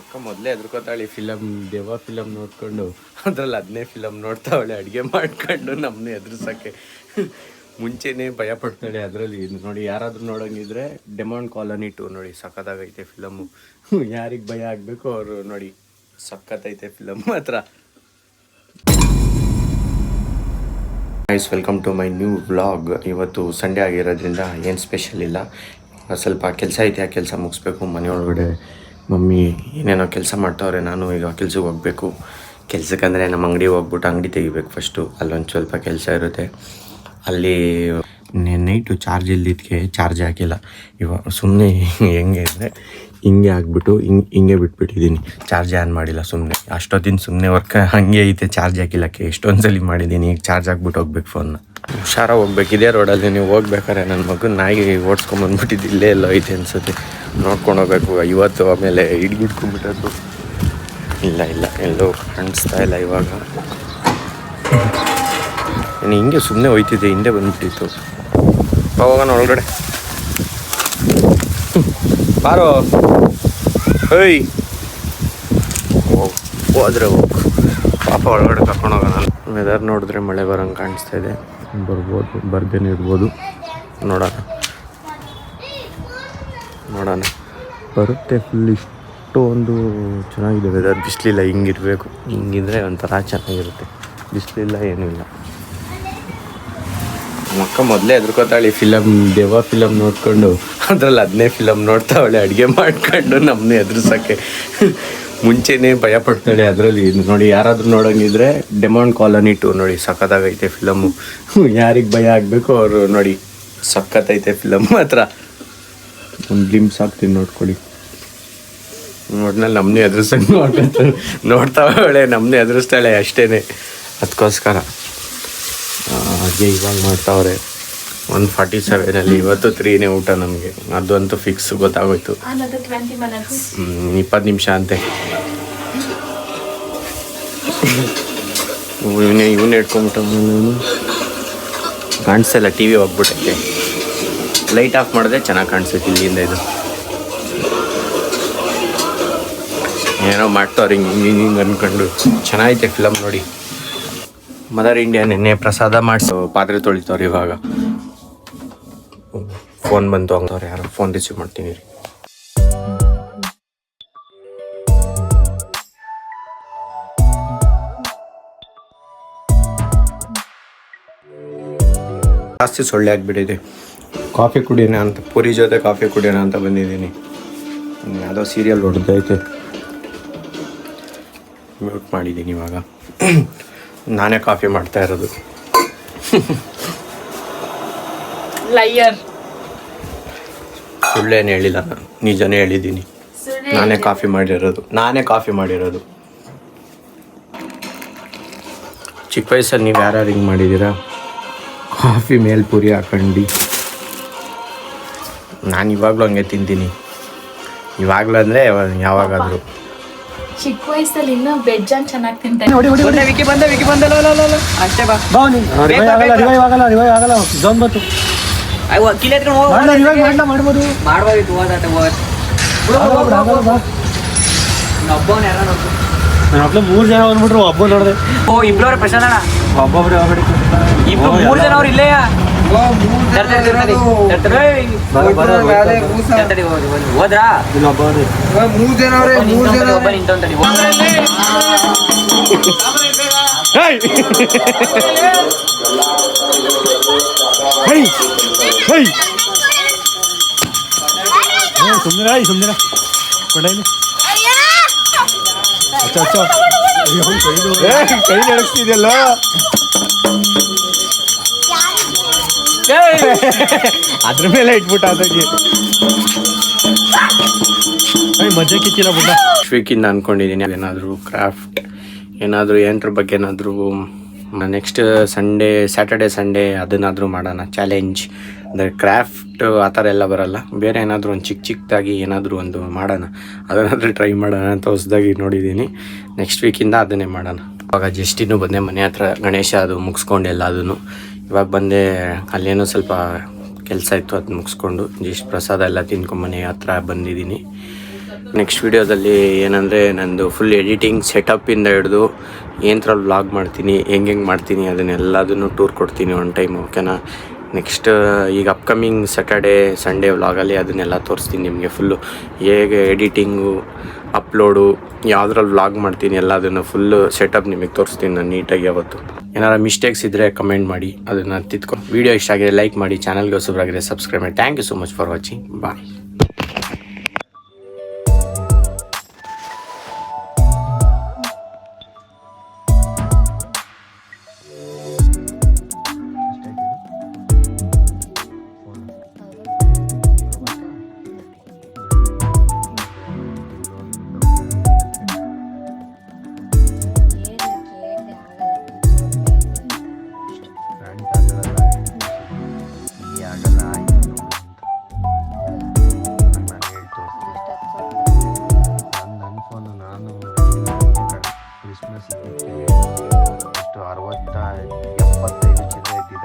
ಅಕ್ಕ ಮೊದಲೇ ಎದ್ರುಕೋತಾಳೆ ಫಿಲಮ್ ದೆವ್ವ ಫಿಲಮ್ ನೋಡ್ಕೊಂಡು ಅದ್ರಲ್ಲಿ 15 ಫಿಲಮ್ ನೋಡ್ತಾವಳೆ ಅಡುಗೆ ಮಾಡ್ಕೊಂಡು ನಮ್ಮನ್ನ ಎದುರಿಸೋಕ್ಕೆ ಮುಂಚೆನೇ ಭಯ ಪಡ್ತಾಳೆ. ಅದರಲ್ಲಿ ನೋಡಿ ಯಾರಾದರೂ ನೋಡೋಂಗಿದ್ರೆ ಡೆಮಾಂಡ್ ಕಾಲೋನಿ 2 ನೋಡಿ ಸಖತ್ತಾಗೈತೆ ಫಿಲಮ್ಮು. ಯಾರಿಗೆ ಭಯ ಆಗಬೇಕು ಅವರು ನೋಡಿ, ಸಖತ್ತೈತೆ ಫಿಲಮ್ ಮಾತ್ರ. Guys, welcome to my new vlog. ಇವತ್ತು ಸಂಡೇ ಆಗಿರೋದ್ರಿಂದ ಏನು ಸ್ಪೆಷಲ್ ಇಲ್ಲ. ಸ್ವಲ್ಪ ಕೆಲಸ ಐತೆ, ಆ ಕೆಲಸ ಮುಗಿಸ್ಬೇಕು. ಮನೆಯೊಳಗಡೆ ಮಮ್ಮಿ ಏನೇನೋ ಕೆಲಸ ಮಾಡ್ತಾವ್ರೆ. ನಾನು ಈಗ ಕೆಲ್ಸಕ್ಕೆ ಹೋಗಬೇಕು. ಕೆಲ್ಸಕ್ಕಂದರೆ ನಮ್ಮ ಅಂಗಡಿಗೆ ಹೋಗ್ಬಿಟ್ಟು ಅಂಗಡಿ ತೆಗಿಬೇಕು ಫಸ್ಟು. ಅಲ್ಲೊಂದು ಸ್ವಲ್ಪ ಕೆಲಸ ಇರುತ್ತೆ. ಅಲ್ಲಿ ನೈಟು ಚಾರ್ಜ್ ಇಲ್ಲಿದ್ದಕ್ಕೆ ಚಾರ್ಜ್ ಹಾಕಿಲ್ಲ. ಇವಾಗ ಸುಮ್ಮನೆ ಹೆಂಗೆ ಅಂದರೆ ಹಿಂಗೆ ಆಗಿಬಿಟ್ಟು ಹಿಂಗೆ ಬಿಟ್ಬಿಟ್ಟಿದ್ದೀನಿ. ಚಾರ್ಜ್ ಆನ್ ಮಾಡಿಲ್ಲ ಸುಮ್ಮನೆ. ಅಷ್ಟೊತ್ತಿನ ಸುಮ್ಮನೆ ವರ್ಕ್ ಹಾಗೆ ಐತೆ, ಚಾರ್ಜ್ ಹಾಕಿಲ್ಲಕ್ಕೆ ಎಷ್ಟೊಂದು ಸಲ ಮಾಡಿದ್ದೀನಿ. ಈಗ ಚಾರ್ಜ್ ಹಾಕ್ಬಿಟ್ಟು ಹೋಗ್ಬೇಕು ಫೋನ್ನ. ಹುಷಾರಾಗಿ ಹೋಗ್ಬೇಕು. ಇದೇ ರೋಡಲ್ಲಿ ನೀವು ಹೋಗ್ಬೇಕಾರೆ ನನ್ನ ಮಗನ ನಾಯಿಗೆ ಓಡಿಸ್ಕೊಂಬಂದ್ಬಿಟ್ಟಿದ್ದು ಇಲ್ಲೇ ಎಲ್ಲೋ ಐತೆ ಅನಿಸುತ್ತೆ. ನೋಡ್ಕೊಂಡು ಹೋಗ್ಬೇಕು. ಇವತ್ತು ಆಮೇಲೆ ಹಿಡ್ಗಿಡ್ಕೊಂಡ್ಬಿಟ್ಟದ್ದು ಇಲ್ಲ ಎಲ್ಲೋ ಕಾಣಿಸ್ತಾ ಇಲ್ಲ ಇವಾಗ. ಹಿಂಗೆ ಸುಮ್ಮನೆ ಹೋಯ್ತಿದ್ದೆ, ಹಿಂದೆ ಬಂದುಬಿಟ್ಟಿತ್ತು. ಹೋಗೋಣ ಒಳಗಡೆ. ಬಾರೋ ಹೇಯ್, ಹೋದ್ರೆ ಹೋಗು ಪಾಪ. ಒಳಗಡೆ ಕರ್ಕೊಂಡು ಹೋಗೋಣ. ವೆದರ್ ನೋಡಿದ್ರೆ ಮಳೆ ಬರೋಂಗೆ ಕಾಣಿಸ್ತಾ ಇದೆ. ಬರ್ಬೋದು, ಬರ್ದೇನೆ ಇರ್ಬೋದು. ನೋಡೋಣ ಬರುತ್ತೆ. ಫುಲ್ ಇಷ್ಟೊಂದು ಚೆನ್ನಾಗಿದೆ ವೆದರ್. ಬಿಸಿಲಿಲ್ಲ, ಹಿಂಗಿರಬೇಕು. ಹಿಂಗಿದ್ರೆ ಒಂಥರ ಚೆನ್ನಾಗಿರುತ್ತೆ. ಬಿಸಿಲಿಲ್ಲ, ಏನೂ ಇಲ್ಲ. ಅಕ್ಕ ಮೊದಲೇ ಎದ್ರುಕೋತಾಳೆ ದೆವ್ವ ಫಿಲಮ್ ನೋಡ್ಕೊಂಡು ಅದ್ರಲ್ಲಿ 15 ಫಿಲಮ್ ನೋಡ್ತಾವಳೆ ಅಡುಗೆ ಮಾಡ್ಕೊಂಡು ನಮ್ಮನ್ನ ಎದುರಿಸೋಕ್ಕೆ ಮುಂಚೆನೇ ಭಯ ಪಡ್ತಾಳೆ. ಅದರಲ್ಲಿ ನೋಡಿ ಯಾರಾದರೂ ನೋಡೋಂಗಿದ್ರೆ ಡೆಮಾಂಡ್ ಕಾಲೋನಿ 2 ನೋಡಿ ಸಖತ್ತಾಗೈತೆ ಫಿಲಮ್ಮು. ಯಾರಿಗೆ ಭಯ ಆಗಬೇಕು ಅವರು ನೋಡಿ, ಸಖತ್ತೈತೆ ಫಿಲಮ್ ಮಾತ್ರ. ಒಂದು ಗ್ಲಿಮ್ಸ್ ಹಾಕ್ತೀನಿ ನೋಡ್ಕೊಳ್ಳಿ. ಒಟ್ನಲ್ಲಿ ನಮ್ಮನ್ನೇ ಎದುರಿಸಂಗೆ ನೋಡ್ತಾವಳೆ, ನಮ್ಮನ್ನೇ ಎದುರಿಸ್ತಾಳೆ ಅಷ್ಟೇ. ಅದಕ್ಕೋಸ್ಕರ ಹಾಗೆ ಇವಾಗ ಮಾಡ್ತಾವ್ರೆ. 1:47 ಇವತ್ತು 3ನೇ ಊಟ ನಮಗೆ. ಅದಂತೂ ಫಿಕ್ಸ್ ಗೊತ್ತಾಗೋಯ್ತು. 20 ನಿಮಿಷ ಅಂತೆ. ಇವನೇ ಇಟ್ಕೊಂಬಿಟ್ಟ. ಕಾಣಿಸ್ತಾ ಇಲ್ಲ, ಟಿ ವಿ ಹೋಗ್ಬಿಟ್ಟೈತೆ. ಲೈಟ್ ಆಫ್ ಮಾಡಿದ್ರೆ ಚೆನ್ನಾಗಿ ಕಾಣಿಸ್ತೈತಿ ಇಲ್ಲಿಂದ. ಇದು ಏನೋ ಮಾಡ್ತಾವ್ರೆ ಹಿಂಗೆ ಅಂದ್ಕೊಂಡು. ಚೆನ್ನಾಗೈತೆ ಫಿಲಮ್ ನೋಡಿ. ಮದರ್ ಇಂಡಿಯಾ ನೆನ್ನೆ ಪ್ರಸಾದ ಮಾಡಿಸೋ ಪಾತ್ರೆ ತೊಳಿತವ್ರು. ಇವಾಗ ಫೋನ್ ಬಂತು ಹಂಗವ್ರು, ಯಾರೋ ಫೋನ್ ರಿಸೀವ್ ಮಾಡ್ತೀನಿ ರೀ. ಜಾಸ್ತಿ ಸೊಳ್ಳೆ ಆಗಿಬಿಟ್ಟಿದೆ. ಕಾಫಿ ಕುಡಿಯೋಣ ಅಂತ, ಪೂರಿ ಜೊತೆ ಕಾಫಿ ಕುಡಿಯೋಣ ಅಂತ ಬಂದಿದ್ದೀನಿ. ಯಾವುದೋ ಸೀರಿಯಲ್ ಹೊಡೆದೈತೆ, ಮ್ಯೂಟ್ ಮಾಡಿದ್ದೀನಿ. ಇವಾಗ ನಾನೇ ಕಾಫಿ ಮಾಡ್ತಾ ಇರೋದು. ಲೈಯರ್. ಸುಳ್ಳೇನು ಹೇಳಿಲ್ಲ, ನಾನು ನಿಜನೇ ಹೇಳಿದ್ದೀನಿ. ನಾನೇ ಕಾಫಿ ಮಾಡಿರೋದು. ಚಿಕ್ಕ ವಯಸ್ಸಲ್ಲಿ ನೀವು ಯಾರು ಹಿಂಗೆ ಮಾಡಿದ್ದೀರಾ? ಕಾಫಿ ಮೇಲೆ ಪುರಿ ಹಾಕೊಂಡು. ನಾನು ಇವಾಗಲೂ ಹಂಗೆ ತಿಂತೀನಿ. ಇವಾಗಲೂ ಅಂದರೆ ಯಾವಾಗಾದರೂ. ಚಿಕ್ಕ ವಯಸ್ಸಲ್ಲಿ ಇನ್ನೂ ವೆಜ್ ಅಂತ ಚೆನ್ನಾಗಿ ತಿಂತೆ. ವಿಕಿ ಬಂದ ಅಷ್ಟೇ ಬಾ. ಜೋನ್ ಬಂತು. ಮಾಡ್ಬೋದಿತ್ತು. ಒಬ್ಬ 3 ಜನ ಬಂದ್ಬಿಟ್ರು. ಒಬ್ಬ ನೋಡಿದೆ. ಇಬ್ಬರವ್ರೆ ಪ್ರಶಾಂತ್ ಅಣ್ಣ. ಒಬ್ಬೊಬ್ರು 3 ಜನ ಅವ್ರು ಇಲ್ಲೇ. ಹೋದ್ರಾ? ಇಲ್ಲ 3 ಜನ ಅವ್ರೆ. 3 ಜನ ಒಬ್ಬ ನಿಂತಂತಡಿ. ಸುಂದರ ಕೊಡಲಿ. ಕೈ ನಡೆಸ್ತಿದೆಯಲ್ಲ. ಅದ್ರ ಮೇಲೆ ಇಟ್ಬಿಟ್ಟ ಅದಕ್ಕೆ ಮಜಾ ಕಿಚ್ಚಿಲ್ಲ ಬಿಟ್ಟ. ವೀಕಿಂದ ಅಂದ್ಕೊಂಡಿದ್ದೀನಿ ಏನಾದರೂ ಕ್ರಾಫ್ಟ್, ಏನಾದರೂ ಏನರ ಬಗ್ಗೆ ಏನಾದರೂ ನೆಕ್ಸ್ಟ್ ಸ್ಯಾಟರ್ಡೆ ಸಂಡೇ ಅದನ್ನಾದರೂ ಮಾಡೋಣ. ಚಾಲೆಂಜ್ ಅಂದರೆ ಕ್ರಾಫ್ಟ್ ಆ ಥರ ಎಲ್ಲ ಬರಲ್ಲ. ಬೇರೆ ಏನಾದರೂ ಒಂದು ಚಿಕ್ಕದಾಗಿ ಏನಾದರೂ ಒಂದು ಮಾಡೋಣ. ಅದನ್ನಾದರೂ ಟ್ರೈ ಮಾಡೋಣ ಅಂತ ಹೊಸದಾಗಿ ನೋಡಿದ್ದೀನಿ. ನೆಕ್ಸ್ಟ್ ವೀಕಿಂದ ಅದನ್ನೇ ಮಾಡೋಣ. ಇವಾಗ ಜಸ್ಟ್ ಇನ್ನೂ ಬಂದೆ ಮನೆ ಹತ್ರ. ಗಣೇಶ ಅದು ಮುಗಿಸ್ಕೊಂಡು ಎಲ್ಲ ಅದನ್ನು ಇವಾಗ ಬಂದೆ. ಅಲ್ಲೇನೋ ಸ್ವಲ್ಪ ಕೆಲಸ ಇತ್ತು, ಅದು ಮುಗಿಸ್ಕೊಂಡು ಜಸ್ಟ್ ಪ್ರಸಾದ ಎಲ್ಲ ತಿನ್ಕೊಂಡು ಮನೆ ಹತ್ರ ಬಂದಿದ್ದೀನಿ. ನೆಕ್ಸ್ಟ್ ವೀಡಿಯೋದಲ್ಲಿ ಏನಂದರೆ ನಂದು ಫುಲ್ ಎಡಿಟಿಂಗ್ ಸೆಟಪ್ಪಿಂದ ಹಿಡಿದು ಏನರಲ್ಲಿ ವ್ಲಾಗ್ ಮಾಡ್ತೀನಿ ಹೆಂಗೆ ಮಾಡ್ತೀನಿ ಅದನ್ನೆಲ್ಲದನ್ನು ಟೂರ್ ಕೊಡ್ತೀನಿ ಒನ್ ಟೈಮ್, ಓಕೆನಾ. ನೆಕ್ಸ್ಟ್ ಈಗ ಅಪ್ಕಮಿಂಗ್ ಸ್ಯಾಟರ್ಡೇ ಸಂಡೇ ವ್ಲಾಗಲ್ಲಿ ಅದನ್ನೆಲ್ಲ ತೋರಿಸ್ತೀನಿ ನಿಮಗೆ ಫುಲ್ಲು ಹೇಗೆ ಎಡಿಟಿಂಗು ಅಪ್ಲೋಡು ಯಾವುದ್ರಲ್ಲಿ ವ್ಲಾಗ್ ಮಾಡ್ತೀನಿ ಎಲ್ಲದನ್ನು ಫುಲ್ಲು ಸೆಟಪ್ ನಿಮಗೆ ತೋರಿಸ್ತೀನಿ ನಾನು ನೀಟಾಗಿ. ಯಾವತ್ತು ಏನಾರು ಮಿಸ್ಟೇಕ್ಸ್ ಇದ್ದರೆ ಕಮೆಂಟ್ ಮಾಡಿ, ಅದನ್ನು ತಿದ್ಕೊಂಡು. ವೀಡಿಯೋ ಇಷ್ಟ ಆಗಿದೆ ಲೈಕ್ ಮಾಡಿ, ಚಾನಲ್ಗೆ ಹೊಸಬರಾಗಿದೆ ಸಬ್ಸ್ಕ್ರೈಬ್ ಮಾಡಿ. Thank you so much for watching. Bye. Christmas 60-75 ಚಿಲ್ಲರೆ ಇದ್ದಿದ್ದು